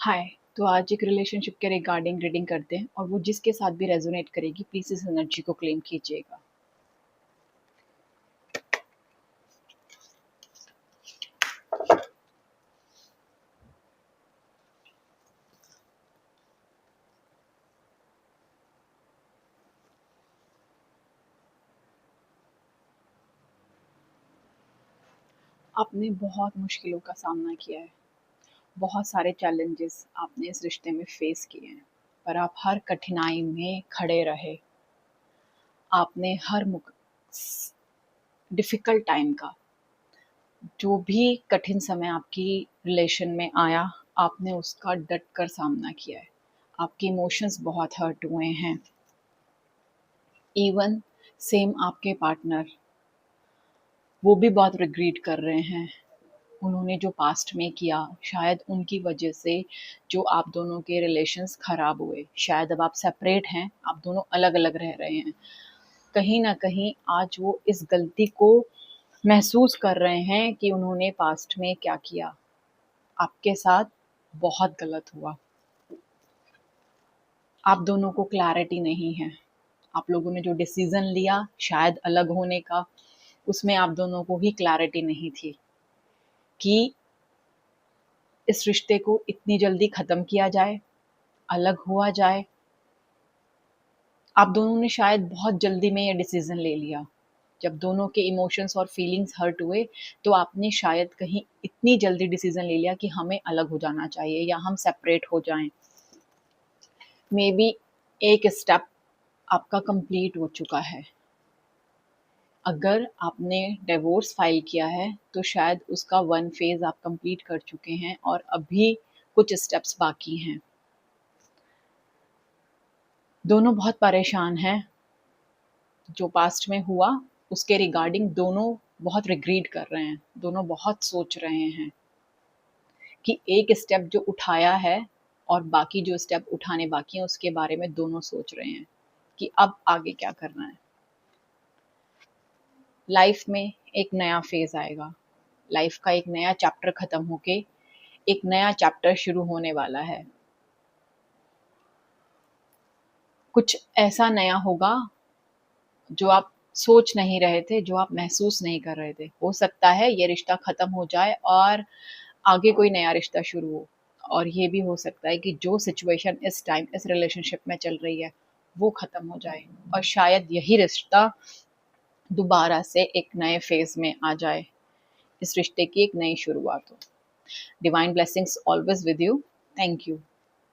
हाय। तो आज एक रिलेशनशिप के रिगार्डिंग रीडिंग करते हैं और वो जिसके साथ भी रेजोनेट करेगी प्लीज इस एनर्जी को क्लेम कीजिएगा। आपने बहुत मुश्किलों का सामना किया है, बहुत सारे चैलेंजेस आपने इस रिश्ते में फेस किए हैं, पर आप हर कठिनाई में खड़े रहे। आपने हर डिफिकल्ट टाइम का, जो भी कठिन समय आपकी रिलेशन में आया, आपने उसका डट कर सामना किया है। आपके इमोशंस बहुत हर्ट हुए हैं। इवन सेम आपके पार्टनर, वो भी बहुत रिग्रेट कर रहे हैं। उन्होंने जो पास्ट में किया, शायद उनकी वजह से जो आप दोनों के रिलेशंस खराब हुए। शायद अब आप सेपरेट हैं, आप दोनों अलग अलग रह रहे हैं। कहीं ना कहीं आज वो इस गलती को महसूस कर रहे हैं कि उन्होंने पास्ट में क्या किया। आपके साथ बहुत गलत हुआ। आप दोनों को क्लैरिटी नहीं है। आप लोगों ने जो डिसीजन लिया शायद अलग होने का, उसमें आप दोनों को ही क्लैरिटी नहीं थी कि इस रिश्ते को इतनी जल्दी ख़त्म किया जाए, अलग हुआ जाए। आप दोनों ने शायद बहुत जल्दी में ये डिसीज़न ले लिया। जब दोनों के इमोशंस और फीलिंग्स हर्ट हुए, तो आपने शायद कहीं इतनी जल्दी डिसीज़न ले लिया कि हमें अलग हो जाना चाहिए या हम सेपरेट हो जाएँ। मेबी एक स्टेप आपका कंप्लीट हो चुका है। अगर आपने डिवोर्स फाइल किया है, तो शायद उसका वन फेज़ आप कंप्लीट कर चुके हैं और अभी कुछ स्टेप्स बाकी हैं। दोनों बहुत परेशान हैं। जो पास्ट में हुआ उसके रिगार्डिंग दोनों बहुत रिग्रेट कर रहे हैं। दोनों बहुत सोच रहे हैं कि एक स्टेप जो उठाया है और बाकी जो स्टेप उठाने बाकी हैं उसके बारे में दोनों सोच रहे हैं कि अब आगे क्या करना है। लाइफ में एक नया फेज़ आएगा। लाइफ का एक नया चैप्टर ख़त्म होके एक नया चैप्टर शुरू होने वाला है। कुछ ऐसा नया होगा जो आप सोच नहीं रहे थे, जो आप महसूस नहीं कर रहे थे। हो सकता है ये रिश्ता ख़त्म हो जाए और आगे कोई नया रिश्ता शुरू हो। और ये भी हो सकता है कि जो सिचुएशन इस टाइम इस रिलेशनशिप में चल रही है, वो ख़त्म हो जाए और शायद यही रिश्ता दोबारा से एक नए फ़ेज़ में आ जाए। इस रिश्ते की एक नई शुरुआत हो। Divine blessings always with you. Thank you.